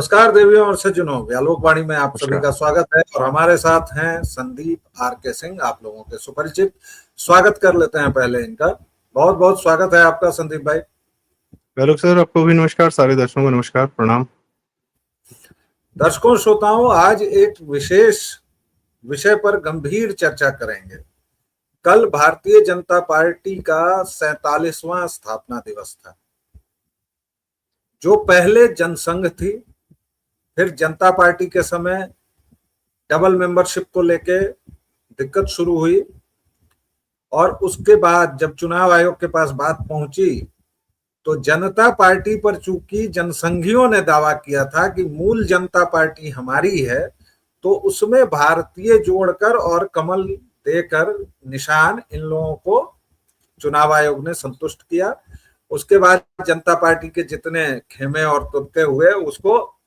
नमस्कार देवियों और सज्जनों, व्यालोकवाणी में आप सभी नमस्कार। का स्वागत है। और हमारे साथ हैं संदीप आर के सिंह, आप लोगों के सुपरिचित। स्वागत कर लेते हैं पहले इनका। बहुत बहुत स्वागत है आपका संदीप भाई। व्यालोक सर, आपको भी नमस्कार, सारे दर्शकों को नमस्कार, प्रणाम। दर्शकों श्रोताओं, आज एक विशेष विषय पर गंभीर चर्चा करेंगे। कल भारतीय जनता पार्टी का 47वां स्थापना दिवस था। जो पहले जनसंघ थी, फिर जनता पार्टी के समय डबल मेंबरशिप को लेके दिक्कत शुरू हुई, और उसके बाद जब चुनाव आयोग के पास बात पहुंची तो जनता पार्टी पर चूंकि जनसंघियों ने दावा किया था कि मूल जनता पार्टी हमारी है, तो उसमें भारतीय जोड़कर और कमल देकर निशान इन लोगों को चुनाव आयोग ने संतुष्ट किया। उसके बाद जनता पार्टी के जितने खेमे और तुर्के हुए, उसको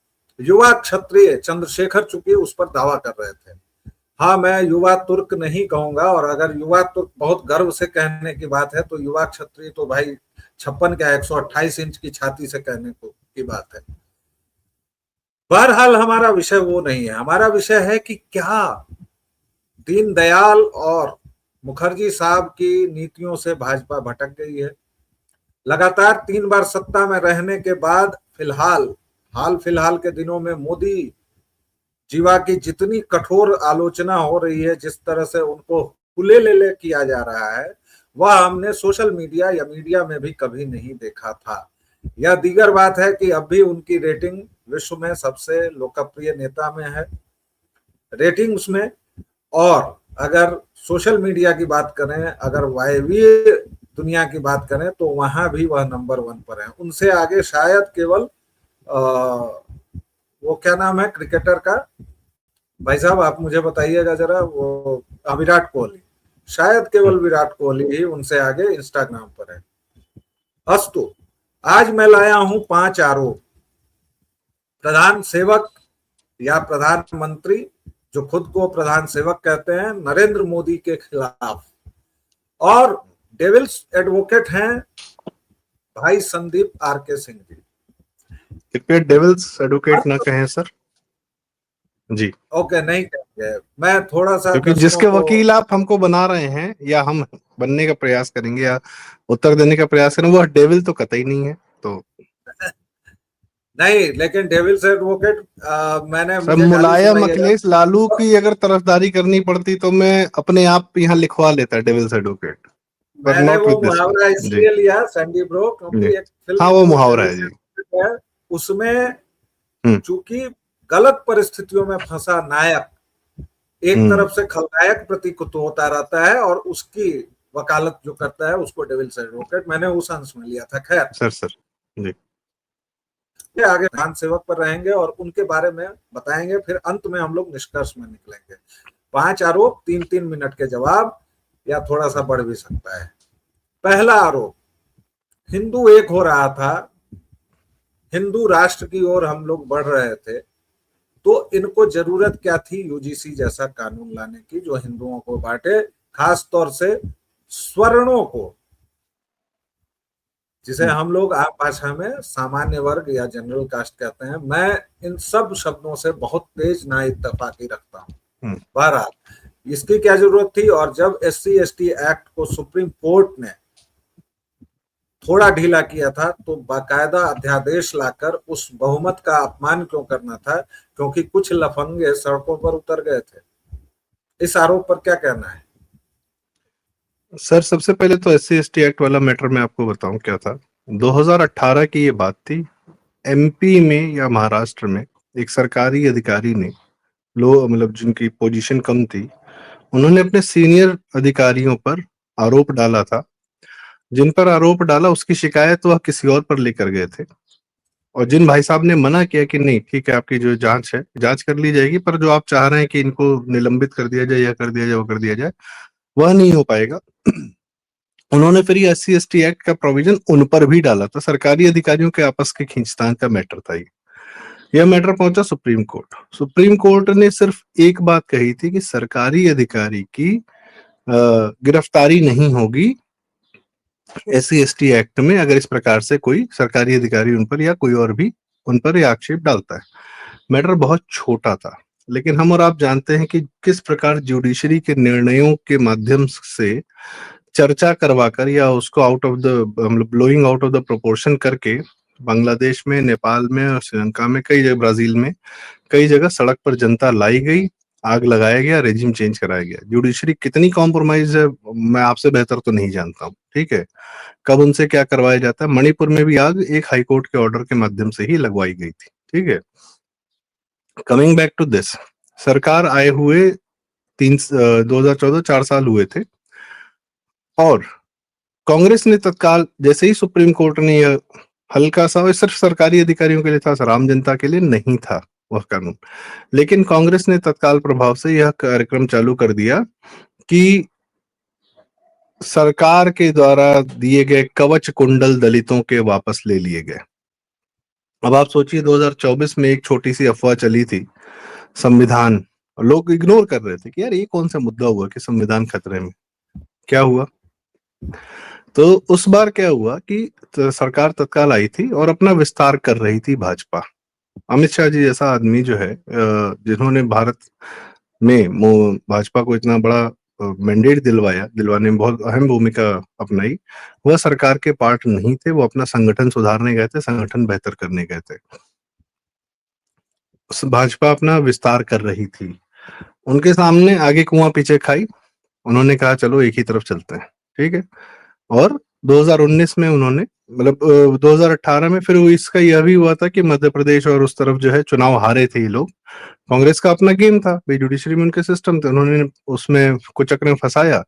युवा क्षत्रिय चंद्रशेखर चूंकि उस पर दावा कर रहे थे। हाँ, मैं युवा तुर्क नहीं कहूंगा, और अगर युवा तुर्क बहुत गर्व से कहने की बात है तो युवा क्षत्रिय तो भाई 56 क्या 128 इंच की छाती से कहने की बात है। बहरहाल हमारा विषय वो नहीं है। हमारा विषय है कि क्या दीनदयाल और मुखर्जी साहब की नीतियों से भाजपा भटक गई है। लगातार 3 बार सत्ता में रहने के बाद हाल फिलहाल के दिनों में मोदी जीवा की जितनी कठोर आलोचना हो रही है, जिस तरह से उनको खुले ले किया जा रहा है, वह हमने सोशल मीडिया या मीडिया में भी कभी नहीं देखा था। यह दीगर बात है कि अब भी उनकी रेटिंग विश्व में सबसे लोकप्रिय नेता में है, रेटिंग उसमें। और अगर सोशल मीडिया की बात करें, अगर वायवीय दुनिया की बात करें, तो वहां भी वह नंबर 1 पर है। उनसे आगे शायद केवल वो क्या नाम है क्रिकेटर का, भाई साहब आप मुझे बताइएगा जरा, वो विराट कोहली। शायद केवल विराट कोहली ही उनसे आगे इंस्टाग्राम पर है। अस्तु, आज मैं लाया हूं 5 आरोप प्रधान सेवक या प्रधानमंत्री, जो खुद को प्रधान सेवक कहते हैं, नरेंद्र मोदी के खिलाफ। और डेविल्स एडवोकेट हैं भाई संदीप आर के सिंह जी। कृपया डेविल्स एडवोकेट ना कहें सर जी। ओके, नहीं कहेंगे। मैं थोड़ा सा, क्योंकि जिसके वकील आप हमको बना रहे हैं या हम बनने का प्रयास करेंगे या उत्तर देने का प्रयास करेंगे, वह डेविल तो कतई नहीं है। तो नहीं, लेकिन डेविल्स एडवोकेट मैंने सब मुझे गाली मुलायम सुनाई है। अखिलेश लालू की अगर तरफदारी करनी पड़ती तो मैं अपने आप यहाँ लिखवा लेता डेविल्स एडवोकेट, पर मैंने नॉट वो विद दिस मुहावरा वन जी। इसलिए लिया सैंडी ब्रो, जी, क्योंकि एक हाँ फिल्म वो जो मुहावरा है डेविल्स जी। एडवोकेट है, उसमें चूंकि गलत परिस्थितियों में फंसा नायक एक तरफ से खलनायक प्रतीत होता रहता है, और उसकी वकालत जो करता है उसको डेविल्स एडवोकेट, मैंने उस अंश में लिया था। खैर सर जी, आगे प्रधान सेवक पर रहेंगे और उनके बारे में बताएंगे, फिर अंत में हम लोग निष्कर्ष में निकलेंगे। 5 आरोप, 3-3 मिनट के जवाब, या थोड़ा सा बढ़ भी सकता है। पहला आरोप, हिंदू एक हो रहा था, हिंदू राष्ट्र की ओर हम लोग बढ़ रहे थे, तो इनको जरूरत क्या थी यूजीसी जैसा कानून लाने की, जो हिंदुओं को बांटे, खास तौर से स्वर्णों को, जिसे हम लोग आम भाषा में सामान्य वर्ग या जनरल कास्ट कहते हैं। मैं इन सब शब्दों से बहुत तेज ना इत्तेफाकी रखता हूँ। बहरहाल इसकी क्या जरूरत थी। और जब SC/ST एक्ट को सुप्रीम कोर्ट ने थोड़ा ढीला किया था, तो बाकायदा अध्यादेश लाकर उस बहुमत का अपमान क्यों करना था, क्योंकि कुछ लफंगे सड़कों पर उतर गए थे। इस आरोप पर क्या कहना है सर? सबसे पहले तो SC/ST एक्ट वाला मैटर मैं आपको बताऊं क्या था। 2018 की ये बात थी। MP में या महाराष्ट्र में एक सरकारी अधिकारी ने, मतलब जिनकी पोजीशन कम थी, उन्होंने अपने सीनियर अधिकारियों पर आरोप डाला था। जिन पर आरोप डाला उसकी शिकायत वह किसी और पर लेकर गए थे, और जिन भाई साहब ने मना किया कि नहीं ठीक है, आपकी जो जांच है जांच कर ली जाएगी, पर जो आप चाह रहे हैं कि इनको निलंबित कर दिया जाए या कर दिया जाए वो कर दिया जाए, वह नहीं हो पाएगा। उन्होंने फिर ये SC/ST एक्ट का प्रोविजन उन पर भी डाला था। सरकारी अधिकारियों के आपस के खींचतान का मैटर था ये। यह मैटर पहुंचा सुप्रीम कोर्ट। सुप्रीम कोर्ट ने सिर्फ एक बात कही थी कि सरकारी अधिकारी की गिरफ्तारी नहीं होगी SC/ST एक्ट में, अगर इस प्रकार से कोई सरकारी अधिकारी उन पर या कोई और भी उन पर ये आक्षेप डालता है। मैटर बहुत छोटा था, लेकिन हम और आप जानते हैं कि किस प्रकार जुडिशरी के निर्णयों के माध्यम से चर्चा करवाकर या उसको आउट ऑफ द मतलब blowing out of the proportion करके बांग्लादेश में, नेपाल में और श्रीलंका में, कई जगह, ब्राजील में कई जगह सड़क पर जनता लाई गई, आग लगाया गया, रेजिम चेंज कराया गया। जुडिशरी कितनी कॉम्प्रोमाइज है मैं आपसे बेहतर तो नहीं जानता हूँ, ठीक है। कब उनसे क्या करवाया जाता है। मणिपुर में भी आग एक हाईकोर्ट के ऑर्डर के माध्यम से ही लगवाई गई थी, ठीक है। कमिंग बैक टू दिस, सरकार आए हुए 2014 4 साल हुए थे, और कांग्रेस ने तत्काल जैसे ही सुप्रीम कोर्ट ने यह हल्का सा, सिर्फ सरकारी अधिकारियों के लिए था सर, आम जनता के लिए नहीं था वह कानून, लेकिन कांग्रेस ने तत्काल प्रभाव से यह कार्यक्रम चालू कर दिया कि सरकार के द्वारा दिए गए कवच कुंडल दलितों के वापस ले लिए गए। अब आप सोचिए 2024 में एक छोटी सी अफवाह चली थी, संविधान, लोग इग्नोर कर रहे थे कि यार ये कौन सा मुद्दा हुआ कि संविधान खतरे में। क्या हुआ, तो उस बार क्या हुआ कि सरकार तत्काल आई थी और अपना विस्तार कर रही थी भाजपा। अमित शाह जी जैसा आदमी जो है, जिन्होंने भारत में भाजपा को इतना बड़ा मैंडेट दिलवाने में बहुत अहम भूमिका अपनाई, वह सरकार के पार्ट नहीं थे, वो अपना संगठन सुधारने गए थे, संगठन बेहतर करने गए थे। भाजपा अपना विस्तार कर रही थी, उनके सामने आगे कुआं पीछे खाई, उन्होंने कहा चलो एक ही तरफ चलते हैं, ठीक है। और 2019 में उन्होंने, मतलब 2018 में फिर इसका यह भी हुआ था कि मध्य प्रदेश और उस तरफ जो है चुनाव हारे थे ये लोग। कांग्रेस का अपना गेम था भाई, जुडिशरी में उनके सिस्टम थे, उन्होंने उसमें कुचक्र में फंसाया,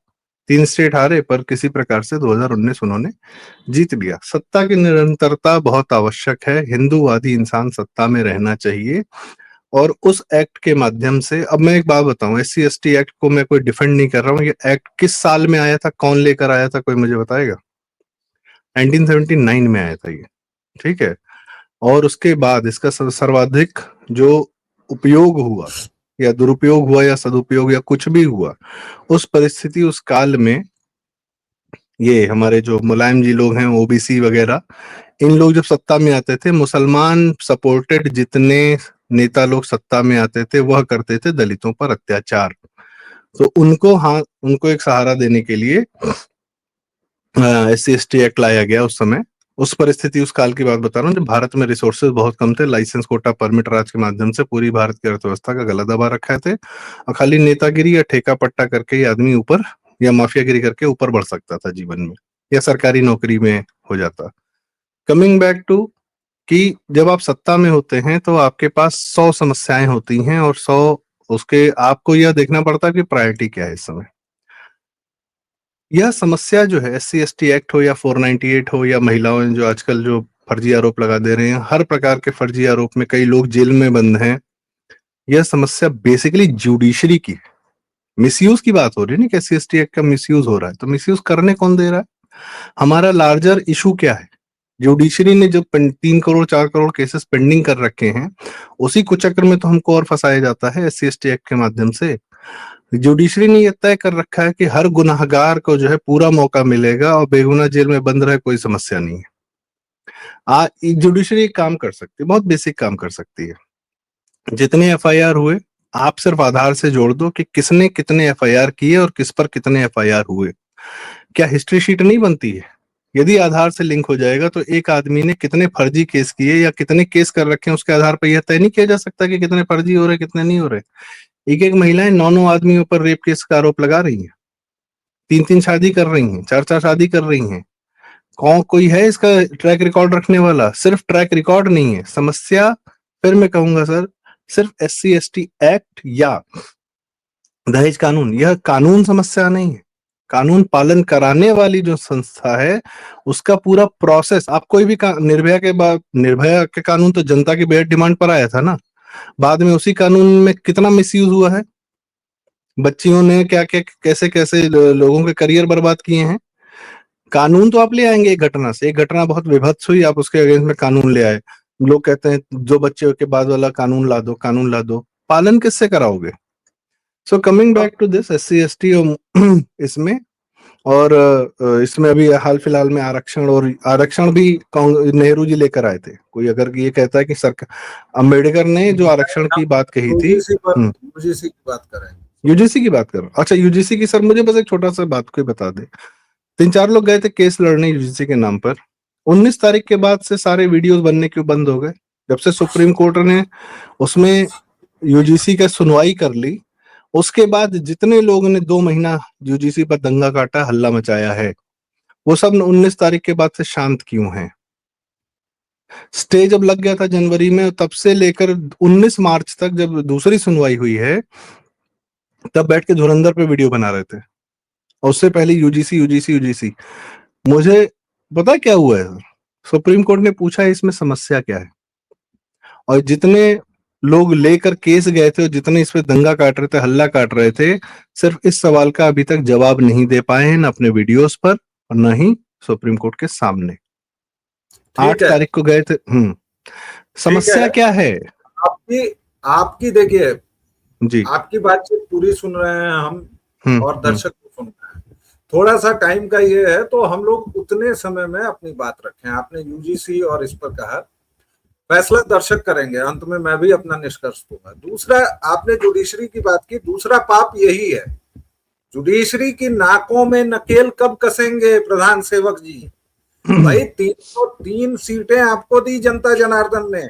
3 स्टेट हारे, पर किसी प्रकार से 2019 उन्होंने जीत लिया। सत्ता की निरंतरता बहुत आवश्यक है, हिंदूवादी इंसान सत्ता में रहना चाहिए, और उस एक्ट के माध्यम से, अब मैं एक बात बताऊं, SC/ST एक्ट को मैं कोई डिफेंड नहीं कर रहा हूं, ये एक्ट किस साल में आया था, कौन लेकर आया था, कोई मुझे बताएगा। 1979 में आया था ये, ठीक है। और उसके बाद इसका सर्वाधिक जो उपयोग हुआ या दुरुपयोग हुआ या सदुपयोग या कुछ भी हुआ, उस परिस्थिति, उस काल में ये हमारे जो मुलायम जी लोग हैं, OBC वगैरह, इन लोग जब सत्ता में आते थे, मुसलमान सपोर्टेड जितने नेता लोग सत्ता में आते थे वह करते थे दलितों पर अत्याचार। तो उनको एक सहारा देने के लिए SC/ST एक्ट लाया गया उस समय। उस परिस्थिति, उस काल की बात बता रहा हूँ जब भारत में रिसोर्सेज बहुत कम थे, लाइसेंस, कोटा, परमिट राज के माध्यम से पूरी भारत की अर्थव्यवस्था का गला दबा रखा थे, और खाली नेतागिरी या ठेका पट्टा करके ही आदमी ऊपर, या माफियागिरी करके ऊपर बढ़ सकता था जीवन में, या सरकारी नौकरी में हो जाता। कमिंग बैक टू, कि जब आप सत्ता में होते हैं तो आपके पास 100 समस्याएं होती हैं, और 100 उसके आपको यह देखना पड़ता है कि प्रायोरिटी क्या है इस समय। यह समस्या जो है, SC/ST एक्ट हो या 498 हो, या महिलाओं जो आजकल जो फर्जी आरोप लगा दे रहे हैं, हर प्रकार के फर्जी आरोप में कई लोग जेल में बंद हैं, यह समस्या बेसिकली जुडिशरी की है। मिसयूज की बात हो रही है ना कि SC/ST एक्ट का मिसयूज हो रहा है, तो मिसयूज करने कौन दे रहा है। हमारा लार्जर इशू क्या है, जुडिशरी ने जो 3 करोड़ 4 करोड़ केसेस पेंडिंग कर रखे हैं, उसी कुचक्र में तो हमको और फंसाया जाता है SC/ST एक्ट के माध्यम से। जुडिशरी ने यह तय कर रखा है कि हर गुनाहगार को जो है पूरा मौका मिलेगा, और बेगुनाह जेल में बंद रहे कोई समस्या नहीं है। जुडिशरी एक काम कर सकती है, बहुत बेसिक काम कर सकती है। जितने FIR हुए, आप सिर्फ आधार से जोड़ दो कि किसने कितने FIR किए और किस पर कितने FIR हुए। क्या हिस्ट्री शीट नहीं बनती है? यदि आधार से लिंक हो जाएगा तो एक आदमी ने कितने फर्जी केस किए या कितने केस कर रखे हैं, उसके आधार पर यह तय नहीं किया जा सकता कि कितने फर्जी हो रहे, कितने नहीं हो रहे। एक एक महिलाएं 9 आदमियों पर रेप केस का आरोप लगा रही हैं, 3 शादी कर रही हैं, 4 शादी कर रही हैं। कौन कोई है इसका ट्रैक रिकॉर्ड रखने वाला? सिर्फ ट्रैक रिकॉर्ड नहीं है समस्या। फिर मैं कहूंगा सर, सिर्फ SC/ST एक्ट या दहेज कानून, यह कानून समस्या नहीं है। कानून पालन कराने वाली जो संस्था है, उसका पूरा प्रोसेस। आप कोई भी निर्भया के कानून तो जनता की बेहद डिमांड पर आया था ना, बाद में उसी कानून में कितना मिसयूज हुआ है, बच्चियों ने क्या क्या कैसे कैसे लोगों के करियर बर्बाद किए हैं। कानून तो आप ले आएंगे एक घटना से, एक घटना बहुत विभत्स हुई, आप उसके अगेंस्ट में कानून ले आए। लोग कहते हैं जो बच्चे के बाद वाला कानून ला दो, कानून ला दो, पालन किससे कराओगे? So coming back to this SC/ST इसमें और इसमें अभी हाल फिलहाल में आरक्षण भी नेहरू जी लेकर आए थे। कोई अगर ये कहता है कि सरकार अम्बेडकर ने जो आरक्षण की बात कही थी, यूजीसी की बात करें, यूजीसी की बात करो। अच्छा, यूजीसी की सर मुझे बस एक छोटा सा बात को बता दे। 3-4 लोग गए थे केस लड़ने यूजीसी के नाम पर। 19 तारीख के बाद से सारे वीडियोस बनने क्यों बंद हो गए? जब से सुप्रीम कोर्ट ने उसमें यूजीसी का सुनवाई कर ली, उसके बाद जितने लोगों ने 2 महीना यूजीसी पर दंगा काटा, हल्ला मचाया है, वो सब 19 तारीख के बाद से शांत क्यों हैं? स्टे जब लग गया था जनवरी में, तब से लेकर 19 मार्च तक जब दूसरी सुनवाई हुई है, तब बैठ के धुरंधर पे वीडियो बना रहे थे। और उससे पहले यूजीसी यूजीसी यूजीसी। मुझे पता क्या हुआ है, सुप्रीम कोर्ट ने पूछा है इसमें समस्या क्या है, और जितने लोग लेकर केस गए थे और जितने इस पे दंगा काट रहे थे, हल्ला काट रहे थे, सिर्फ इस सवाल का अभी तक जवाब नहीं दे पाए हैं, न अपने वीडियोस पर और न ही सुप्रीम कोर्ट के सामने। 8 तारीख को गए थे। समस्या क्या है? आपकी देखिए जी, आपकी बातचीत पूरी सुन रहे हैं हम और दर्शक को सुन रहे हैं। थोड़ा सा टाइम का ये है तो हम लोग उतने समय में अपनी बात रखें। आपने यूजीसी और इस पर कहा, फैसला दर्शक करेंगे, अंत में मैं भी अपना निष्कर्ष दूंगा। दूसरा, आपने जुडिशरी की बात की, दूसरा पाप यही है, जुडिशरी की नाकों में नकेल कब कसेंगे प्रधान सेवक जी? भाई 303 सीटें आपको दी जनता जनार्दन ने,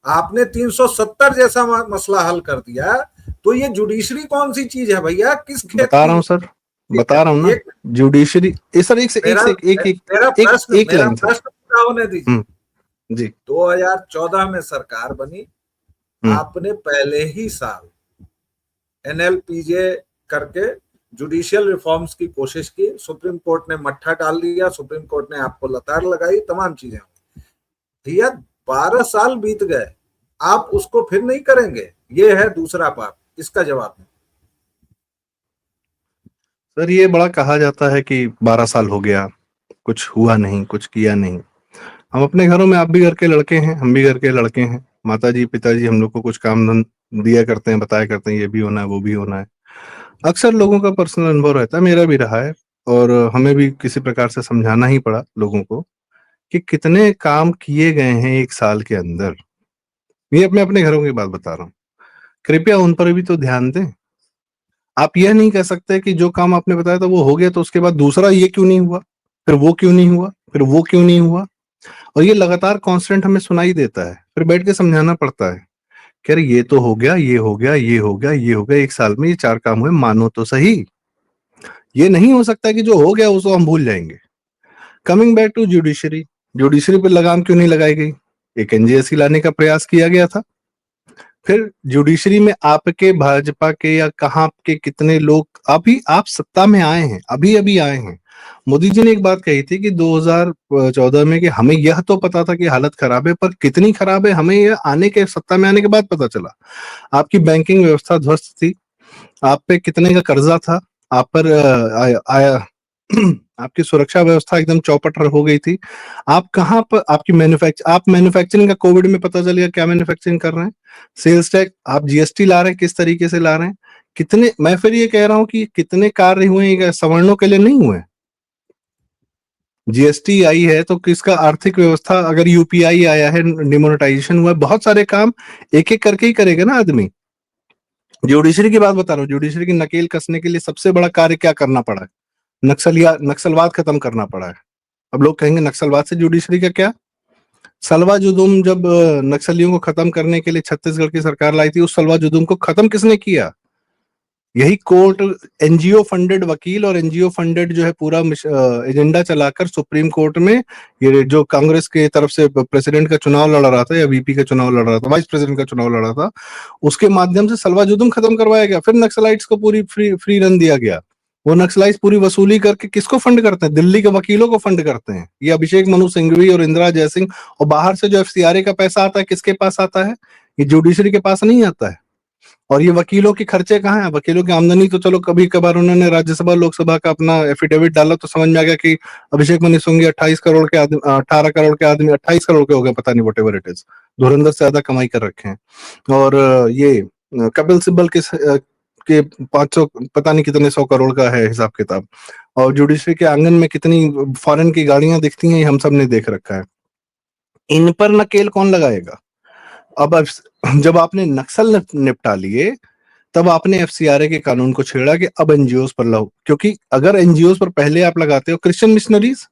आपने 370 जैसा मसला हल कर दिया, तो ये जुडिशरी कौन सी चीज है भैया? किस खेत बता रहा हूं सर, बता रहा हूं ना, जुडिशरी सर एक लाइन प्रश्न पूरा होने दीजिए। जी। 2014 में सरकार बनी, आपने पहले ही साल एनएलपीजे करके जुडिशियल रिफॉर्म्स की कोशिश की, सुप्रीम कोर्ट ने मट्ठा डाल दिया, सुप्रीम कोर्ट ने आपको लतार लगाई, तमाम चीजें भैया 12 साल बीत गए, आप उसको फिर नहीं करेंगे, ये है दूसरा पाप। इसका जवाब है सर, ये बड़ा कहा जाता है कि 12 साल हो गया, कुछ हुआ नहीं, कुछ किया नहीं। हम अपने घरों में, आप भी घर के लड़के हैं, हम भी घर के लड़के हैं, माताजी पिताजी हम लोग को कुछ काम धन दिया करते हैं, बताया करते हैं, ये भी होना है, वो भी होना है। अक्सर लोगों का पर्सनल अनुभव रहता है, मेरा भी रहा है, और हमें भी किसी प्रकार से समझाना ही पड़ा लोगों को कि कितने काम किए गए हैं 1 साल के अंदर। ये अपने अपने घरों की बात बता रहा हूँ, कृपया उन पर भी तो ध्यान दें। आप यह नहीं कह सकते कि जो काम आपने बताया था वो हो गया, तो उसके बाद दूसरा ये क्यों नहीं हुआ, फिर वो क्यों नहीं हुआ, फिर वो क्यों नहीं हुआ, और ये लगातार कांस्टेंट हमें सुनाई देता है। फिर बैठ के समझाना पड़ता है कि अरे ये तो हो गया, ये हो गया, ये हो गया, ये हो गया, 1 साल में ये 4 काम हुए, मानो तो सही। ये नहीं हो सकता कि जो हो गया उसको हम भूल जाएंगे। Coming back to judiciary, judiciary पर लगाम क्यों नहीं लगाई गई? एक एनजीएससी लाने का प्रयास किया गया था, फिर जुडिशरी में आपके भाजपा के या कहाँ के कितने लोग, अभी आप सत्ता में आए हैं, अभी अभी आए हैं। मोदी जी ने एक बात कही थी कि 2014 में कि हमें यह तो पता था कि हालत खराब है, पर कितनी खराब है हमें यह सत्ता में आने के बाद पता चला। आपकी बैंकिंग व्यवस्था ध्वस्त थी, आप पे कितने का कर्जा था, आप पर आया आपकी सुरक्षा व्यवस्था एकदम चौपट हो गई थी। आप कहाँ पर आपकी मैन्युफैक्चरिंग का कोविड में पता चल गया क्या मैन्युफैक्चरिंग कर रहे हैं। सेल्स टैक्स आप जीएसटी ला रहे हैं, किस तरीके से ला रहे हैं, कितने, मैं फिर ये कह रहा हूँ कि कितने कार्य हुए हैं, सवर्णों के लिए नहीं हुए। जीएसटी आई है तो किसका आर्थिक व्यवस्था, अगर यूपीआई आया है, डिमोनेटाइजेशन हुआ है, बहुत सारे काम एक एक करके ही करेगा ना आदमी। जुडिशरी की बात बता रहा हूँ, जुडिशरी की नकेल कसने के लिए सबसे बड़ा कार्य क्या करना पड़ा है? नक्सलवाद खत्म करना पड़ा है। अब लोग कहेंगे नक्सलवाद से जुडिशरी का क्या? सलवा जुलूम जब नक्सलियों को खत्म करने के लिए छत्तीसगढ़ की सरकार लाई थी, उस सलवा जुलूम को खत्म किसने किया? यही कोर्ट, एनजीओ फंडेड वकील और एनजीओ फंडेड जो है पूरा एजेंडा चलाकर सुप्रीम कोर्ट में, ये जो कांग्रेस के तरफ से प्रेसिडेंट का चुनाव लड़ रहा था या वीपी का चुनाव लड़ रहा था, वाइस प्रेसिडेंट का चुनाव लड़ रहा था, उसके माध्यम से सलवा जुलूम खत्म करवाया गया। फिर नक्सलाइट्स को पूरी फ्री रन दिया गया। वो नक्सलाइट्स पूरी वसूली करके किसको फंड करते हैं? दिल्ली के वकीलों को फंड करते हैं। ये अभिषेक मनु सिंघवी और इंदिरा जयसिंह, और बाहर से जो एफसीआरए का पैसा आता है किसके पास आता है? ये जुडिशरी के पास नहीं आता है। और ये वकीलों के खर्चे कहाँ है? वकीलों की आमदनी तो चलो कभी कभार उन्होंने राज्यसभा लोकसभा का अपना एफिडेविट डाला तो समझ में आ गया कि अभिषेक मनु सिंघवी 28 करोड़ के आदमी, 18 करोड़ के आदमी, 28 करोड़ के हो गए, पता नहीं, वट एवर इट इज, धुरंधर से ज्यादा कमाई कर रखे हैं। और ये कपिल सिब्बल के 500 पता नहीं कितने 100 करोड़ का है हिसाब किताब, और जुडिशरी के आंगन में कितनी फॉरेन की गाड़ियां दिखती हैं, ये हम सब ने देख रखा है। इन पर नकेल कौन लगाएगा? अब जब आपने नक्सल निपटा लिए, तब आपने एफसीआरए के कानून को छेड़ा कि अब एनजीओस पर लाओ, क्योंकि अगर एनजीओस पर पहले आप लगाते हो क्रिश्चियन मिशनरीज,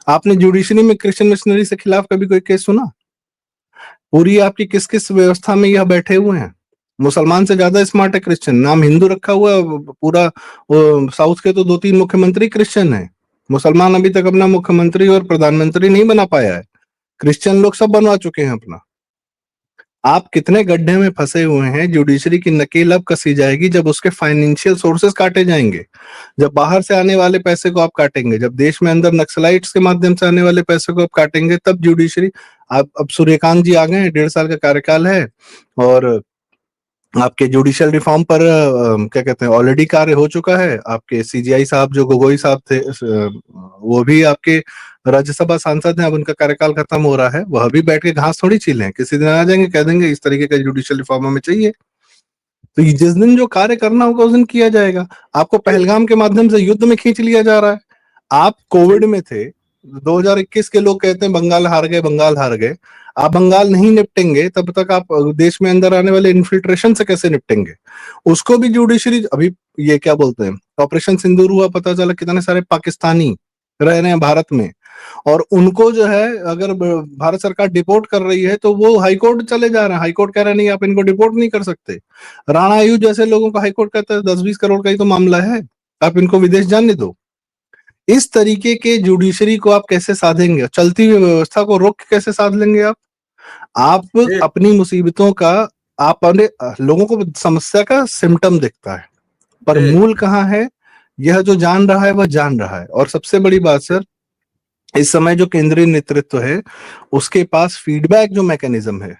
आपने जुडिशरी में क्रिश्चियन मिशनरी के खिलाफ कभी कोई केस सुना? पूरी आपकी किस किस व्यवस्था में यह बैठे हुए हैं? मुसलमान से ज्यादा स्मार्ट है क्रिश्चियन, नाम हिंदू रखा हुआ है, पूरा साउथ के तो 2-3 मुख्यमंत्री क्रिश्चियन है। मुसलमान अभी तक अपना मुख्यमंत्री और प्रधानमंत्री नहीं बना पाया है, क्रिश्चियन लोग सब बनवा चुके हैं अपना। आप कितने गड्ढे में फंसे हुए हैं? जुडिशरी की नकेल अब कसी जाएगी जब उसके फाइनेंशियल सोर्सेस काटे जाएंगे, जब बाहर से आने वाले पैसे को आप काटेंगे, जब देश में अंदर नक्सलाइट्स के माध्यम से आने वाले पैसे को आप काटेंगे, तब जुडिशरी। आप अब सूर्यकांत जी आ गए हैं, 1.5 साल का कार्यकाल है, और आपके जुडिशियल रिफॉर्म पर क्या कहते हैं, ऑलरेडी कार्य हो चुका है। आपके सीजीआई साहब जो गोगोई साहब थे, वो भी आपके राज्यसभा सांसद हैं, अब उनका कार्यकाल खत्म हो रहा है, वह भी बैठ के घास थोड़ी छीले हैं, किसी दिन आ जाएंगे, कह देंगे इस तरीके का जुडिशियल रिफॉर्म हमें चाहिए। तो जिस दिन जो कार्य करना होगा उस दिन किया जाएगा। आपको पहलगाम के माध्यम से युद्ध में खींच लिया जा रहा है। आप कोविड में थे, 2021 के लोग कहते हैं बंगाल हार गए, बंगाल हार गए। आप बंगाल नहीं निपटेंगे तब तक आप देश में अंदर आने वाले इन्फिल्ट्रेशन से कैसे निपटेंगे? उसको भी जुडिशरी अभी, ये क्या बोलते हैं, ऑपरेशन सिंदूर हुआ, पता चला कितने सारे पाकिस्तानी रह रहे हैं भारत में, और उनको जो है अगर भारत सरकार डिपोर्ट कर रही है तो वो हाईकोर्ट चले जा रहे हैं। हाईकोर्ट कह रहा है नहीं, आप इनको डिपोर्ट नहीं कर सकते। राणा आयू जैसे लोगों को हाईकोर्ट कहता है 10-20 करोड़ का ही तो मामला है, आप इनको विदेश जाने दो। इस तरीके के जुडिशरी को आप कैसे साधेंगे? चलती हुई व्यवस्था को रोक के कैसे साध लेंगे आप अपनी मुसीबतों का, आप अपने लोगों को समस्या का सिम्टम दिखता है, पर मूल कहाँ है? यह जो जान रहा है वह जान रहा है। और सबसे बड़ी बात सर, इस समय जो केंद्रीय नेतृत्व है उसके पास फीडबैक जो मैकेनिज्म है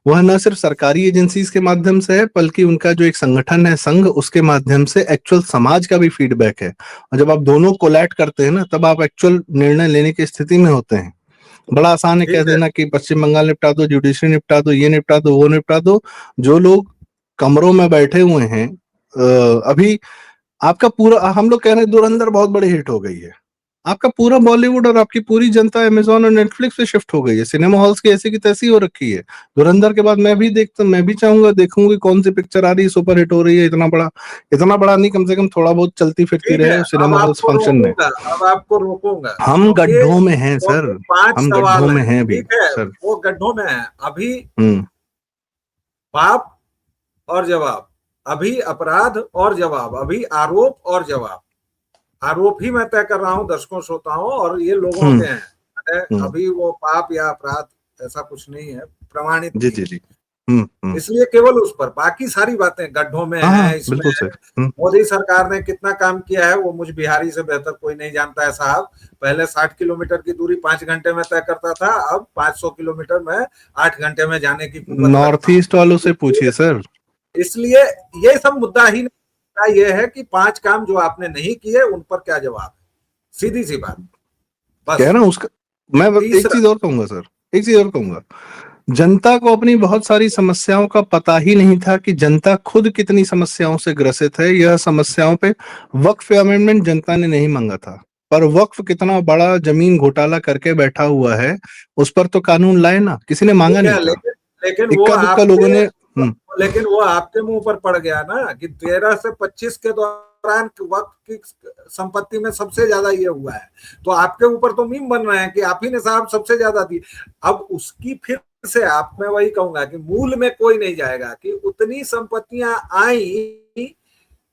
वह न सिर्फ सरकारी एजेंसीज के माध्यम से है, बल्कि उनका जो एक संगठन है संघ, उसके माध्यम से एक्चुअल समाज का भी फीडबैक है। और जब आप दोनों कोलैट करते हैं ना, तब आप एक्चुअल निर्णय लेने की स्थिति में होते हैं। बड़ा आसान है कह देना कि पश्चिम बंगाल निपटा दो, जुडिशरी निपटा दो, ये निपटा दो, वो निपटा दो। जो लोग कमरों में बैठे हुए हैं, अभी आपका पूरा, हम लोग कह रहे हैं धुरंधर बहुत बड़ी हिट हो गई है, आपका पूरा बॉलीवुड और आपकी पूरी जनता अमेजोन और नेटफ्लिक्स पे शिफ्ट हो गई है। सिनेमा हॉल्स की ऐसी की तैसी हो रखी है। धुरंधर के बाद मैं भी देखता, मैं भी चाहूंगा देखूंगी कौन सी पिक्चर आ रही है, सुपर हिट हो रही है, इतना बड़ा नहीं, कम से कम थोड़ा बहुत चलती फिरती ठीक है, रहे अब सिनेमा हॉल्स आपको फंक्शन में। रोकूंगा, अब आपको रोकूंगा, हम क्योंकि गड्ढों में हैं सर, क्योंकि 5 हम गड्ढों सवाल में हैं। हैं अभी ठीक है, सर। वो गड्ढों में है अभी। हम्म। पाप और जवाब, अभी अपराध और जवाब, अभी आरोप और जवाब। आरोप ही मैं तय कर रहा हूँ दर्शकों श्रोताओं, और ये लोगों के हैं। अभी वो पाप या अपराध ऐसा कुछ नहीं है, प्रमाणित जी नहीं जी है। जी। इसलिए केवल उस पर, बाकी सारी बातें गड्ढों में हाँ है। इसमें बिल्कुल सर। मोदी सरकार ने कितना काम किया है वो मुझ बिहारी से बेहतर कोई नहीं जानता है साहब। पहले 60 किलोमीटर की दूरी 5 घंटे में तय करता था, अब 500 किलोमीटर में 8 घंटे में जाने की कुव्वत नॉर्थ रखता ईस्ट वालों से पूछिए सर। इसलिए ये सब मुद्दा ही नहीं, ये है कि 5 काम जो आपने नहीं किए उन पर क्या जवाब है, सीधी सी बात। कह बस रहा हूँ उसका, मैं एक तीसरा, चीज और कहूंगा सर, एक चीज और कहूंगा। जनता को अपनी बहुत सारी समस्याओं का पता ही नहीं था कि जनता खुद कितनी समस्याओं से ग्रसित है। यह समस्याओं पे वक्फ अमेंडमेंट जनता ने नहीं मांगा था, पर वक्फ कितना बड़ा जमीन घोटाला करके बैठा हुआ है, उस पर तो कानून लाए ना, किसी ने मांगा ठीक नहीं है, था। लेकिन वो इक्का दुक्का लोगों आपके ने। लेकिन वो आपके मुंह पर पड़ गया ना कि 13 से 25 के दौरान वक्त की संपत्ति में सबसे ज्यादा ये हुआ है, तो आपके ऊपर तो मीम बन रहे हैं कि आप ही ने साहब सबसे ज्यादा दी। अब उसकी फिर से आप, मैं वही कहूंगा कि मूल में कोई नहीं जाएगा कि उतनी संपत्तियां आई,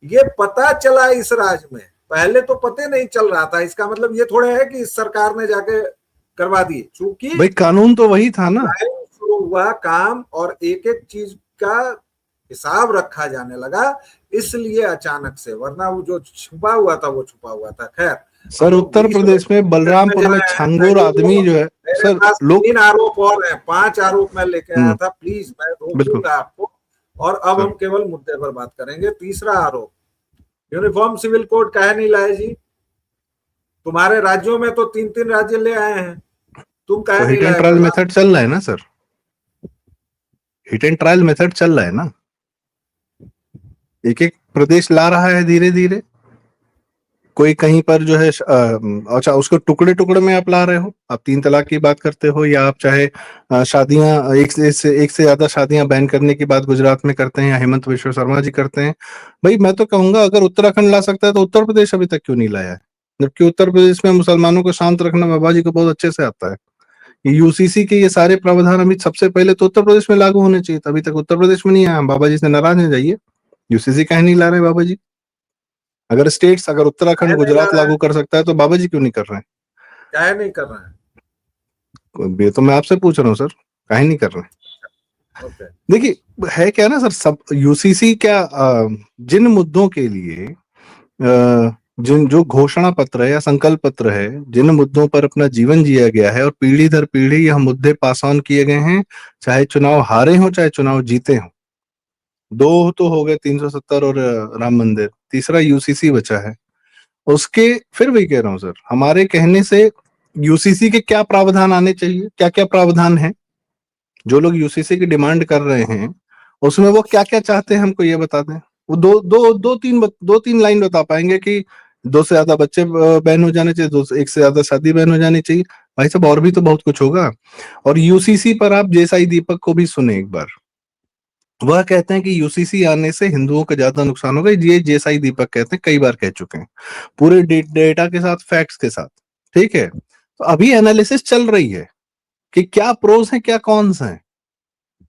ये पता चला इस राज्य में, पहले तो पते नहीं चल रहा था। इसका मतलब ये थोड़ा है कि इस सरकार ने जाके करवा दी, चूंकि भाई कानून तो वही था ना। शुरू हुआ काम और एक एक चीज का हिसाब रखा जाने लगा, इसलिए अचानक से, वरना वो जो छुपा हुआ था वो छुपा हुआ था। खैर, सर उत्तर प्रदेश में बलरामपुर में छांगोर आदमी जो है मेरे सर, पास लोग 3 आरोप और हैं, 5 आरोप मैं लेके आया था, प्लीज मैं बिल्कुल रोकूंगा आपको। और अब हम केवल मुद्दे पर बात करेंगे। तीसरा आरोप, यूनिफॉर्म सिविल कोड काहे नहीं लाए जी? तुम्हारे राज्यों में तो 3-3 राज्य ले आए हैं, तुम काहे नहीं हिट एंड लाए? ट्रायल मेथड चल रहा है ना sir, hit and trial method चल रहा है ना। एक एक प्रदेश ला रहा है धीरे धीरे। कोई कहीं पर जो है अच्छा, उसको टुकड़े टुकड़े में आप ला रहे हो, आप 3 तलाक की बात करते हो, या आप चाहे शादियां एक से ज्यादा शादियां बैन करने की बात गुजरात में करते हैं, या हेमंत विश्व शर्मा जी करते हैं। भाई मैं तो कहूंगा अगर उत्तराखंड ला सकता है तो उत्तर प्रदेश अभी तक क्यों नहीं लाया है? जबकि उत्तर प्रदेश में मुसलमानों को शांत रखना बाबा जी को बहुत अच्छे से आता है। यूसीसी के ये सारे प्रावधान अभी सबसे पहले तो उत्तर प्रदेश में लागू होने चाहिए, अभी तक उत्तर प्रदेश में नहीं आया। बाबा जी से नाराज है, जाइए यूसीसी काहे नहीं ला रहे बाबा जी? अगर उत्तराखंड काहे नहीं ला गुजरात रहे हैं? लागू कर सकता है तो बाबा जी क्यों नहीं कर रहे काहे नहीं कर रहे हैं? हैं? ये तो मैं आपसे पूछ रहा हूँ सर, काहे नहीं कर रहे हैं? ओके। देखिए है क्या ना सर, सब यूसीसी क्या जिन मुद्दों के लिए जिन जो घोषणा पत्र है या संकल्प पत्र है, जिन मुद्दों पर अपना जीवन जिया गया है और पीढ़ी दर पीढ़ी यह मुद्दे पास ऑन किए गए हैं, चाहे चुनाव हारे हो चाहे चुनाव जीते हो। दो तो हो गए, 370 और राम मंदिर, तीसरा यूसीसी बचा है। उसके फिर वही कह रहा हूँ सर, हमारे कहने से यूसीसी के क्या प्रावधान आने चाहिए, क्या क्या प्रावधान है जो लोग यूसीसी की डिमांड कर रहे हैं, उसमें वो क्या क्या चाहते हैं हमको ये बता दें। वो दो तीन लाइन बता पाएंगे कि 2 से ज्यादा बच्चे बैन हो जाने चाहिए, एक से ज्यादा शादी बैन हो जानी चाहिए। भाई साहब और भी तो बहुत कुछ होगा। और यूसीसी पर आप जेसाई दीपक को भी सुने एक बार, वह कहते हैं कि यूसीसी आने से हिंदुओं का ज्यादा नुकसान होगा। ये जेसाई दीपक कहते हैं, कई बार कह चुके हैं, पूरे डेटा के साथ, फैक्ट्स के साथ। ठीक है, तो अभी एनालिसिस चल रही है कि क्या प्रोस हैं क्या कॉन्स हैं,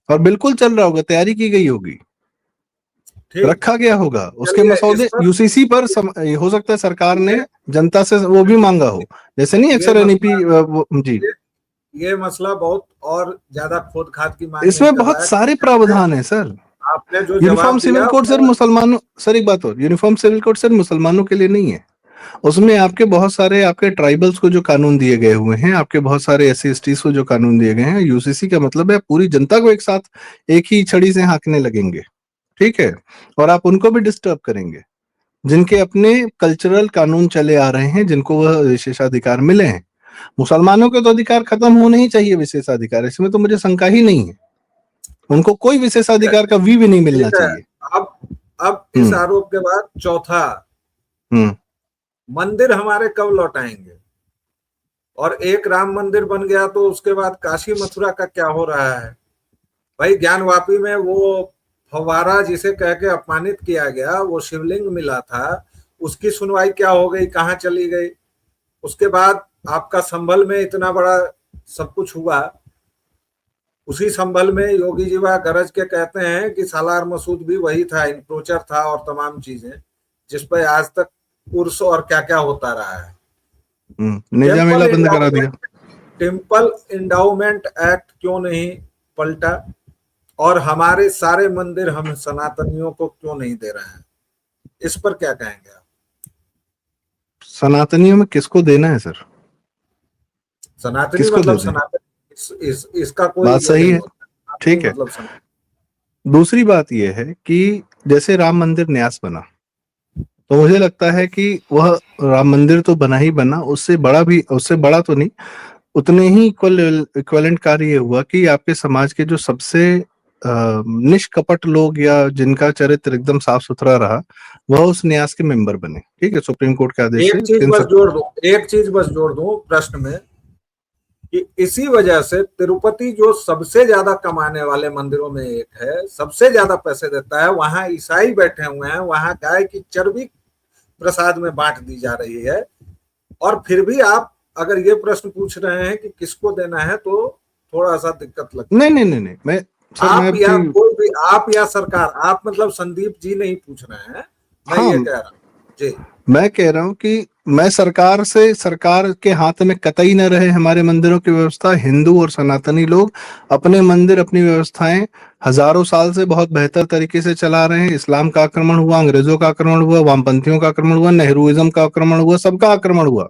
और बिल्कुल चल रहा होगा, तैयारी की गई होगी, ठीक। रखा गया होगा उसके चलिए इस मसौदे पर यूसीसी पर हो सकता है सरकार ने ये जनता से वो भी मांगा हो, जैसे नहीं ये अक्सर एनईपी मसला जी। ये, ये मसला बहुत और ज्यादा खोद खाद की मांग नहीं इसमें कर रहा बहुत है, सारे क्योंकि प्रावधान है सर। आपने जो यूनिफॉर्म जवाब सिविल दिया कोड सर वो मुसलमानों, सर एक बात और, यूनिफॉर्म सिविल कोड सर मुसलमानों के लिए नहीं है। उसमें आपके बहुत सारे आपके ट्राइबल्स को जो कानून दिए गए हुए हैं, आपके बहुत सारे एससी एसटी को जो कानून दिए गए हैं। यूसीसी का मतलब है पूरी जनता को एक साथ एक ही छड़ी से हाँकने लगेंगे। ठीक है, और आप उनको भी डिस्टर्ब करेंगे जिनके अपने कल्चरल कानून चले आ रहे हैं, जिनको वह विशेषाधिकार मिले हैं। मुसलमानों के तो अधिकार खत्म होने ही चाहिए, विशेषाधिकार, इसमें तो मुझे शंका ही नहीं है। उनको कोई विशेषाधिकार का भी नहीं मिलना ठीक है। चाहिए। अब इस हम्म। आरोप के बाद चौथा, हम्म। मंदिर हमारे कब लौटाएंगे? और एक राम मंदिर बन गया तो उसके बाद काशी मथुरा का क्या हो रहा है? भाई ज्ञानवापी में वो फव्वारा जिसे कह के अपमानित किया गया, वो शिवलिंग मिला था, उसकी सुनवाई क्या हो गई, कहाँ चली गई? उसके बाद आपका संभल में इतना बड़ा सब कुछ हुआ, उसी संभल में योगी जी वह गरज के कहते हैं कि सालार मसूद भी वही था, इंक्रोचर था और तमाम चीजें, जिस पर आज तक उर्स और क्या क्या होता रहा है। निजा टेम्पल मेला बंद करा दिया। इंडाउमेंट टेम्पल इंडाउमेंट एक्ट क्यों नहीं पलटा? और हमारे सारे मंदिर हम सनातनियों को क्यों नहीं दे रहे हैं? इस पर क्या कहेंगे आप? सनातनियों में किसको देना है सर? सनातनी किसको दे मतलब दें? सनातन, इसका कोई बात ये सही नहीं है, होता, सनातनी ठीक है। मतलब सनातन। दूसरी बात यह है कि जैसे राम मंदिर न्यास बना, तो मुझे लगता है कि वह राम मंदिर तो बना ही बना, उससे बड़ा भी, उससे बड़ा तो नहीं, उतने ही इक्वलेंट कार्य ये हुआ कि आपके समाज के जो सबसे निष्कपट लोग या जिनका चरित्र एकदम साफ सुथरा रहा, वह उस न्यास के मेंबर बने। ठीक है, सुप्रीम कोर्ट के आदेश से एक चीज बस जोड़ दूं प्रश्न में, कि इसी वजह से तिरुपति जो सबसे ज्यादा कमाने वाले मंदिरों में एक है, सबसे ज्यादा पैसे देता है, वहां ईसाई बैठे हुए हैं, वहां गाय की चर्बी प्रसाद में बांट दी जा रही है, और फिर भी आप अगर ये प्रश्न पूछ रहे हैं कि किसको देना है, तो थोड़ा सा दिक्कत लगता नहीं है। नहीं नहीं नहीं, मैं सर मैं आप या आपकी, कोई भी, आप या सरकार, आप मतलब संदीप जी नहीं पूछ रहे हैं, मैं हाँ ये कह रहा हूँ जी। मैं कह रहा हूं कि मैं सरकार से, सरकार के हाथ में कतई न रहे हमारे मंदिरों की व्यवस्था। हिंदू और सनातनी लोग अपने मंदिर, अपनी व्यवस्थाएं हजारों साल से बहुत बेहतर तरीके से चला रहे हैं। इस्लाम का आक्रमण हुआ, अंग्रेजों का आक्रमण हुआ, वामपंथियों का आक्रमण हुआ, नेहरूइज्म का आक्रमण हुआ, सबका आक्रमण हुआ,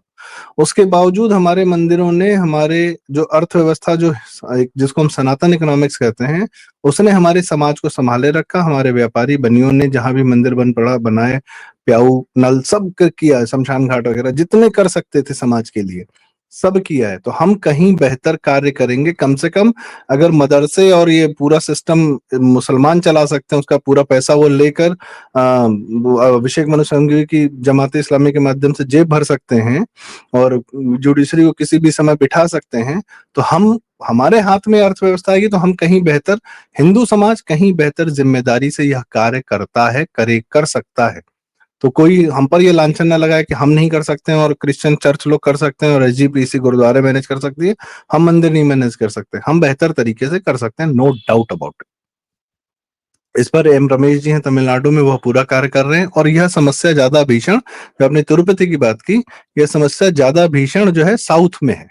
उसके बावजूद हमारे मंदिरों ने हमारे जो अर्थव्यवस्था, जो जिसको हम सनातन इकोनॉमिक्स कहते हैं, उसने हमारे समाज को संभाले रखा। हमारे व्यापारी बनियों ने जहां भी मंदिर बन पड़ा बनाए, प्याऊ नल सब किया, शमशान घाट वगैरह जितने कर सकते थे समाज के लिए, सब किया है, तो हम कहीं बेहतर कार्य करेंगे। कम से कम अगर मदरसे और ये पूरा सिस्टम मुसलमान चला सकते हैं, उसका पूरा पैसा वो लेकर अभिषेक मनु सिंघवी की जमात इस्लामी के माध्यम से जेब भर सकते हैं और जुडिशरी को किसी भी समय बिठा सकते हैं, तो हम हमारे हाथ में अर्थव्यवस्था आएगी, तो हम कहीं बेहतर, हिंदू समाज कहीं बेहतर जिम्मेदारी से यह कार्य करता है, कर सकता है। तो कोई हम पर ये लांछन ना लगाए कि हम नहीं कर सकते हैं और क्रिश्चियन चर्च लोग कर सकते हैं और एसजीपीसी गुरुद्वारे मैनेज कर सकती है, हम मंदिर नहीं मैनेज कर सकते। हम बेहतर तरीके से कर सकते हैं, नो डाउट अबाउट इट। इस पर एम रमेश जी हैं तमिलनाडु में, वह पूरा कार्य कर रहे हैं। और यह समस्या ज्यादा भीषण, जो आपने तिरुपति की बात की, यह समस्या ज्यादा भीषण जो है साउथ में है।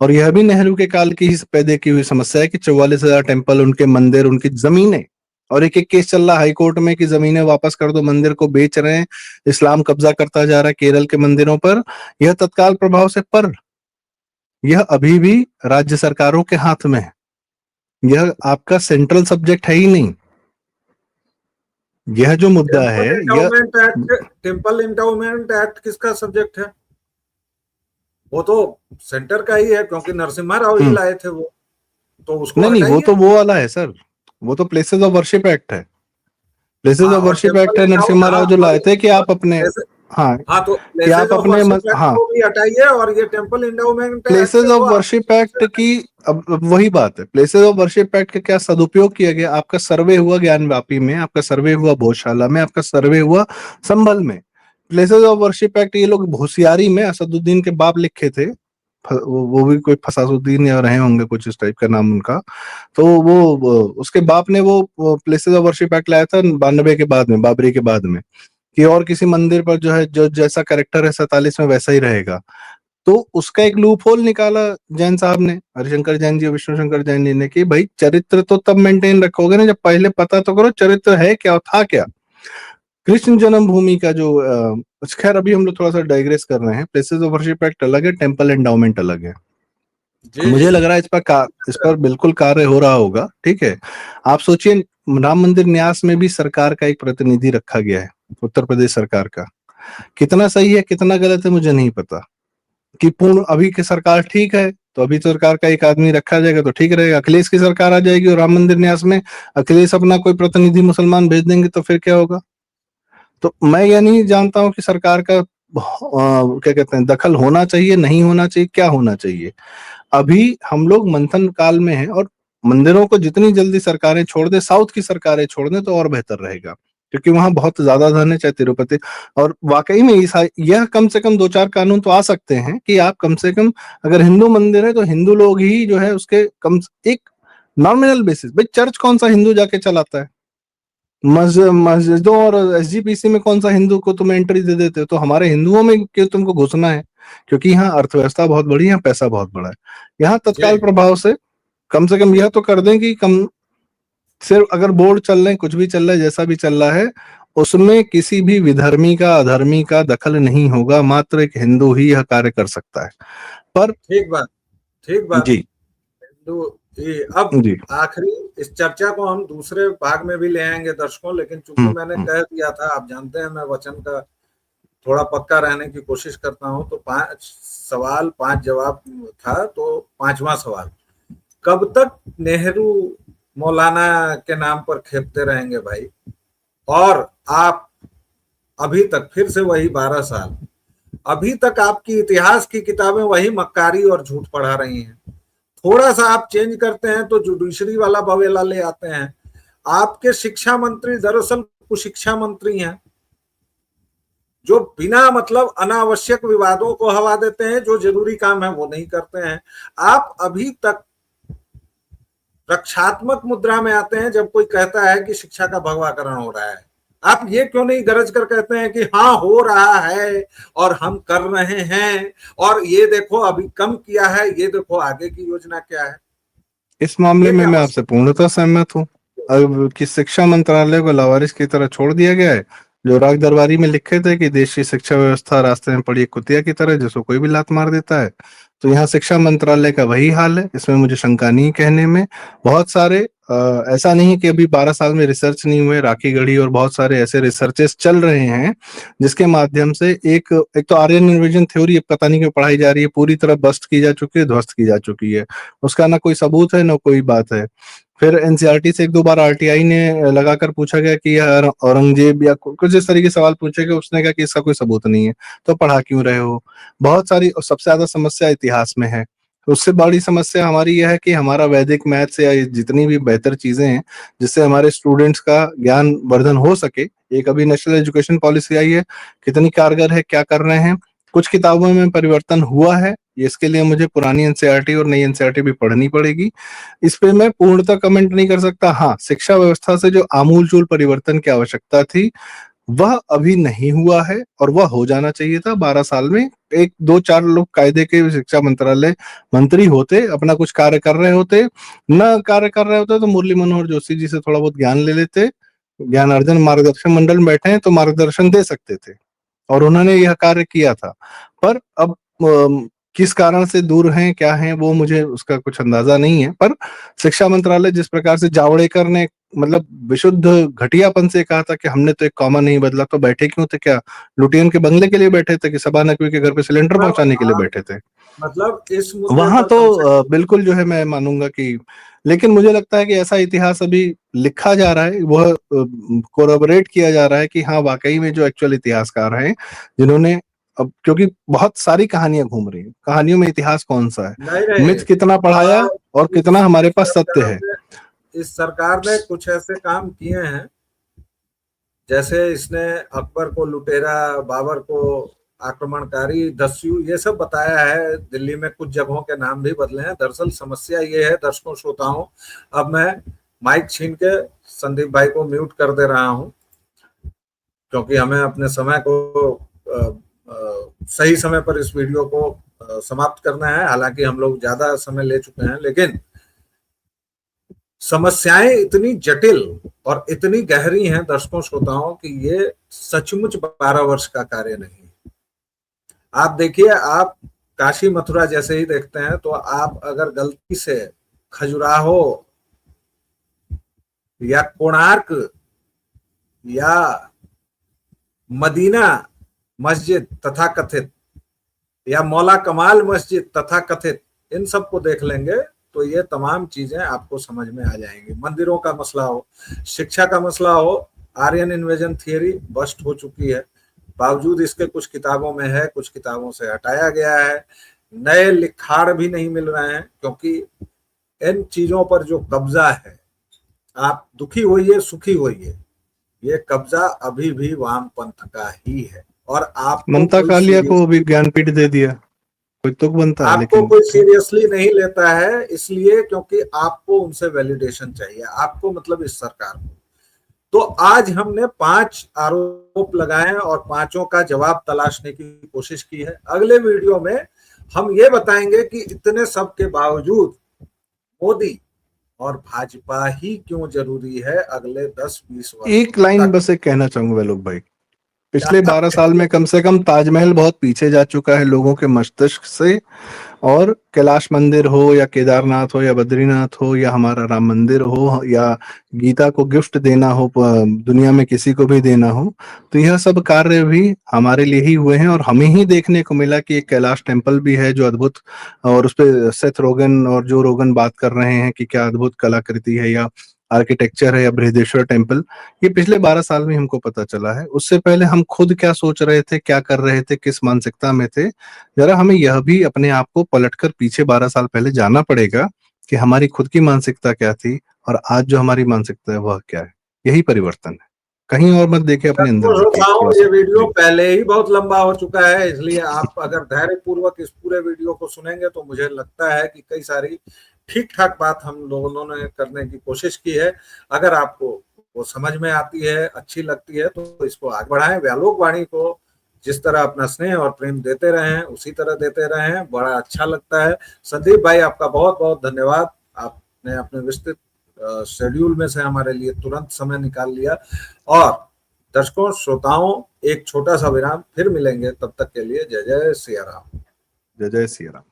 और यह भी नेहरू के काल की ही पैदा की हुई समस्या है कि 44,000 टेम्पल, उनके मंदिर, उनकी जमीनें, और एक एक केस चल रहा हाई कोर्ट में कि जमीनें वापस कर दो, मंदिर को बेच रहे हैं, इस्लाम कब्जा करता जा रहा है केरल के मंदिरों पर। यह तत्काल प्रभाव से, पर यह अभी भी राज्य सरकारों के हाथ में है, यह आपका सेंट्रल सब्जेक्ट है ही नहीं। यह जो मुद्दा है, यह टेम्पल इंडाउमेंट एक्ट किसका सब्जेक्ट है? वो तो सेंटर का ही है, क्योंकि नरसिम्हा राव ही लाए थे वो, तो उसको नहीं, वो हटाइए। तो वो वाला है सर, वो तो प्लेसेस ऑफ वर्शिप एक्ट है। प्लेसेस हाँ, ऑफ और वर्शिप एक्ट टेम्पल है, इंडाउमेंट, नरसिम्हा राव जो लाए थे कि आप अपने, हाँ, हाँ, तो कि प्लेसेज आप ऑफ अपने वर्शिप एक्ट हाँ, को भी हटाइए, और ये temple endowment act places of को आप। वर्शिप एक्ट की, अब वही बात है, प्लेसेस ऑफ वर्शिप एक्ट का क्या सदुपयोग किया गया? आपका सर्वे हुआ ज्ञानवापी में, आपका सर्वे हुआ भोजशाला में, आपका सर्वे हुआ संभल में। प्लेसेस ऑफ वर्शिप एक्ट ये लोग होशियारी में, असदुद्दीन के बाप लिखे थे, वो भी कोई फसासुद्दीन या रहे होंगे, कुछ इस टाइप का नाम उनका। तो वो उसके बाप ने वो प्लेसेस ऑफ वर्शिप एक्ट लाया था 92 के बाद में, बाबरी के बाद में, कि और किसी मंदिर पर जो है, जो जैसा करेक्टर है 47 में वैसा ही रहेगा। तो उसका एक लूप होल निकाला जैन साहब ने, हरिशंकर जैन जी और विष्णु शंकर जैन जी ने, कि भाई चरित्र तो तब मेंटेन रखोगे ना जब पहले पता तो करो चरित्र है क्या, था क्या। कृष्ण जन्मभूमि का जो खैर अभी हम लोग थोड़ा सा डाइग्रेस कर रहे हैं। प्लेसेस ऑफ वर्शिप एक्ट अलग है, टेम्पल एंडाउमेंट अलग है। जी जी मुझे लग जी। रहा है इस पर बिल्कुल कार्य हो रहा होगा, ठीक है। आप सोचिए, राम मंदिर न्यास में भी सरकार का एक प्रतिनिधि रखा गया है, उत्तर प्रदेश सरकार का। कितना सही है कितना गलत है मुझे नहीं पता, कि पूर्ण अभी की सरकार ठीक है तो अभी सरकार का एक आदमी रखा जाएगा तो ठीक रहेगा। अखिलेश की सरकार आ जाएगी और राम मंदिर न्यास में अखिलेश अपना कोई प्रतिनिधि मुसलमान भेज देंगे तो फिर क्या होगा? तो मैं यह नहीं जानता हूं कि सरकार का क्या कहते हैं दखल होना चाहिए, नहीं होना चाहिए, क्या होना चाहिए। अभी हम लोग मंथन काल में हैं, और मंदिरों को जितनी जल्दी सरकारें छोड़ दे, साउथ की सरकारें छोड़ दें तो और बेहतर रहेगा, क्योंकि वहां बहुत ज्यादा धन है, चाहे तिरुपति। और वाकई में यह कम से कम 2-4 कानून तो आ सकते हैं कि आप कम से कम, अगर हिंदू मंदिर है तो हिंदू लोग ही जो है उसके कम एक नॉमिनल बेसिस, भाई चर्च कौन सा हिंदू जाके चलाता है? मस्जिदों और एसजीपीसी में कौन सा हिंदू को तुम एंट्री दे देते हो? तो हमारे हिंदुओं में क्यों तुमको घुसना है? क्योंकि यहाँ अर्थव्यवस्था बहुत बड़ी है, पैसा बहुत बड़ा है। यहाँ तत्काल जी प्रभाव से कम से कम यह तो कर दें कि कम, सिर्फ अगर बोर्ड चल रहे हैं, कुछ भी चल रहा है, जैसा भी चल रहा है, उसमें किसी भी विधर्मी का, अधर्मी का दखल नहीं होगा, मात्र एक हिंदू ही यह कार्य कर सकता है। पर ठीक बात, ठीक बात। जी तो ये अब जी आखिरी, इस चर्चा को हम दूसरे भाग में भी ले आएंगे दर्शकों, लेकिन चूंकि मैंने हम्म। कह दिया था, आप जानते हैं मैं वचन का थोड़ा पक्का रहने की कोशिश करता हूं, तो 5 सवाल 5 जवाब था, तो 5वां सवाल, कब तक नेहरू मौलाना के नाम पर खेपते रहेंगे भाई? और आप अभी तक फिर से वही 12 साल, अभी तक आपकी इतिहास की किताबें वही मक्कारी और झूठ पढ़ा रही हैं। थोड़ा सा आप चेंज करते हैं तो जुडिशरी वाला बवेला ले आते हैं। आपके शिक्षा मंत्री दरअसल कुशिक्षा मंत्री हैं, जो बिना मतलब अनावश्यक विवादों को हवा देते हैं, जो जरूरी काम है वो नहीं करते हैं। आप अभी तक रक्षात्मक मुद्रा में आते हैं जब कोई कहता है कि शिक्षा का भगवाकरण हो रहा है। आप ये क्यों नहीं गरज कर कहते हैं कि हाँ हो रहा है और हम कर रहे हैं, और ये देखो अभी कम किया है, ये देखो आगे की योजना क्या है? इस मामले ये में क्या मैं मसला? आपसे पूर्णतः सहमत हूँ। अब कि शिक्षा मंत्रालय को लावारिस की तरह छोड़ दिया गया है, जो राग दरबारी में लिखे थे कि देश की शिक्षा व्यवस्था रास्ते में पड़ी एक कुतिया की तरह जिसको कोई भी लात मार देता है। तो यहाँ शिक्षा मंत्रालय का वही हाल है, इसमें मुझे शंका नहीं कहने में। बहुत सारे ऐसा नहीं कि अभी 12 साल में रिसर्च नहीं हुए, राखी गढ़ी और बहुत सारे ऐसे रिसर्चेस चल रहे हैं जिसके माध्यम से एक एक तो आर्यन इन्वेजन थ्योरी अब पता नहीं क्यों पढ़ाई जा रही है, पूरी तरह बस्ट की जा चुकी है, ध्वस्त की जा चुकी है, उसका ना कोई सबूत है ना कोई बात है। फिर एनसीईआरटी से एक दो बार आरटीआई ने लगाकर पूछा गया कि यह औरंगजेब या कुछ इस तरीके के सवाल पूछे गए, उसने कहा कि इसका कोई सबूत नहीं है, तो पढ़ा क्यों रहे हो। बहुत सारी, सबसे ज्यादा समस्या इतिहास में है। उससे बड़ी समस्या हमारी यह है कि हमारा वैदिक मैथ्स या जितनी भी बेहतर चीजें हैं जिससे हमारे स्टूडेंट्स का ज्ञान वर्धन हो सके, एक अभी नेशनल एजुकेशन पॉलिसी आई है, कितनी कारगर है, क्या कर रहे हैं। कुछ किताबों में परिवर्तन हुआ है, इसके लिए मुझे पुरानी एनसीईआरटी और नई एनसीईआरटी भी पढ़नी पड़ेगी। इस पे मैं पूर्णतः कमेंट नहीं कर सकता। हाँ, शिक्षा व्यवस्था से जो आमूलचूल परिवर्तन की आवश्यकता थी वह अभी नहीं हुआ है और वह हो जाना चाहिए था। 12 साल में एक दो चार लोग कायदे के शिक्षा मंत्रालय मंत्री होते, अपना कुछ कार्य कर रहे होते, न कार्य कर रहे होते तो मुरली मनोहर जोशी जी से थोड़ा बहुत ज्ञान ले लेते, ज्ञान अर्जन मार्गदर्शन मंडल में बैठे हैं तो मार्गदर्शन दे सकते थे और उन्होंने यह कार्य किया था। पर अब किस कारण से दूर हैं, क्या हैं, वो मुझे उसका कुछ अंदाजा नहीं है। पर शिक्षा मंत्रालय जिस प्रकार से जावड़ेकर ने मतलब विशुद्ध घटियापन से कहा था कि हमने तो एक कॉमा नहीं बदला, तो बैठे क्यों थे? क्या लुटियन के बंगले के लिए बैठे थे कि सबा नकवी के घर पे सिलेंडर मतलब पहुंचाने के लिए आप, बैठे थे? मतलब इस मुद्दे वहां पर तो कम से कम बिल्कुल जो है मैं मानूंगा कि, लेकिन मुझे लगता है कि ऐसा इतिहास अभी लिखा जा रहा है, वह कोरबोरेट किया जा रहा है कि हाँ वाकई में जो एक्चुअल इतिहासकार हैं जिन्होंने, अब क्योंकि बहुत सारी कहानियां घूम रही हैं, कहानियों में इतिहास कौन सा है, नहीं रहे। मिथ कितना पढ़ाया और कितना हमारे पास सत्य है। इस सरकार ने कुछ ऐसे काम किए हैं, जैसे इसने अकबर को लुटेरा, बाबर को आक्रमणकारी, दस्यु, ये सब बताया है। दिल्ली में कुछ जगहों के नाम भी बदले हैं। दरअसल समस्या ये है दर्शकों श्रोताओं, अब मैं माइक छीन के संदीप भाई को म्यूट कर दे रहा हूं, क्योंकि हमें अपने समय को सही समय पर इस वीडियो को समाप्त करना है। हालांकि हम लोग ज्यादा समय ले चुके हैं, लेकिन समस्याएं इतनी जटिल और इतनी गहरी हैं दर्शकों श्रोताओं कि ये सचमुच 12 वर्ष का कार्य नहीं है। आप देखिए, आप काशी मथुरा जैसे ही देखते हैं तो आप अगर गलती से खजुराहो या कोणार्क या मदीना मस्जिद तथाकथित या मौला कमाल मस्जिद तथाकथित, इन सबको देख लेंगे तो ये तमाम चीजें आपको समझ में आ जाएंगी। मंदिरों का मसला हो, शिक्षा का मसला हो, आर्यन इन्वेजन थियरी बस्ट हो चुकी है, बावजूद इसके कुछ किताबों में है, कुछ किताबों से हटाया गया है, नए लिखाड़ भी नहीं मिल रहे हैं, क्योंकि इन चीजों पर जो कब्जा है, आप दुखी होइए सुखी होइए, ये कब्जा अभी भी वामपंथ का ही है। और आपको ममता कोई कालिया को सीरियस भी ज्ञानपीठ दे दिया, कोई तुक बनता है आपको लेकिन कोई सीरियसली नहीं लेता है, इसलिए क्योंकि आपको उनसे वैलिडेशन चाहिए, आपको मतलब इस सरकार को। तो आज हमने 5 आरोप लगाए और पांचों का जवाब तलाशने की कोशिश की है। अगले वीडियो में हम ये बताएंगे कि इतने सब के बावजूद मोदी और भाजपा ही क्यों जरूरी है अगले 10-20 वर्षों एक लाइन तक। बस एक कहना चाहूंगा लोग भाई, पिछले 12 साल में कम से कम ताजमहल बहुत पीछे जा चुका है लोगों के मस्तिष्क से, और कैलाश मंदिर हो या केदारनाथ हो या बद्रीनाथ हो या हमारा राम मंदिर हो या गीता को गिफ्ट देना हो, दुनिया में किसी को भी देना हो, तो यह सब कार्य भी हमारे लिए ही हुए हैं। और हमें ही देखने को मिला कि एक कैलाश टेम्पल भी है जो अद्भुत, और उस पे सेथ रोगन और जो रोगन बात कर रहे हैं कि क्या अद्भुत कलाकृति है या आर्किटेक्चर है, या बृहदेश्वर टेम्पल, ये पिछले 12 साल में हमको पता चला है। उससे पहले हम खुद क्या सोच रहे थे, क्या कर रहे थे, किस मानसिकता में थे, जरा हमें यह भी अपने आप को पलटकर पीछे 12 साल पहले जाना पड़ेगा कि हमारी खुद की मानसिकता क्या थी और आज जो हमारी मानसिकता है वह क्या है। यही परिवर्तन है, कहीं और मत देखिए, अपने अंदर देखिए थोड़ा ये सा वीडियो जी। पहले ही बहुत लंबा हो चुका है, इसलिए आप अगर धैर्य पूर्वक इस पूरे वीडियो को सुनेंगे तो मुझे लगता है कि कई सारी ठीक ठाक बात हम लोगों ने करने की कोशिश की है। अगर आपको वो समझ में आती है, अच्छी लगती है, तो इसको आगे बढ़ाएं। व्यालोक वाणी को जिस तरह अपना स्नेह और प्रेम देते रहे हैं उसी तरह देते रहे हैं, बड़ा अच्छा लगता है। संदीप भाई, आपका बहुत बहुत धन्यवाद, आपने अपने विस्तृत शेड्यूल में से हमारे लिए तुरंत समय निकाल लिया। और दर्शकों श्रोताओं, एक छोटा सा विराम, फिर मिलेंगे, तब तक के लिए जय जय सिया राम। जय जय सिया राम।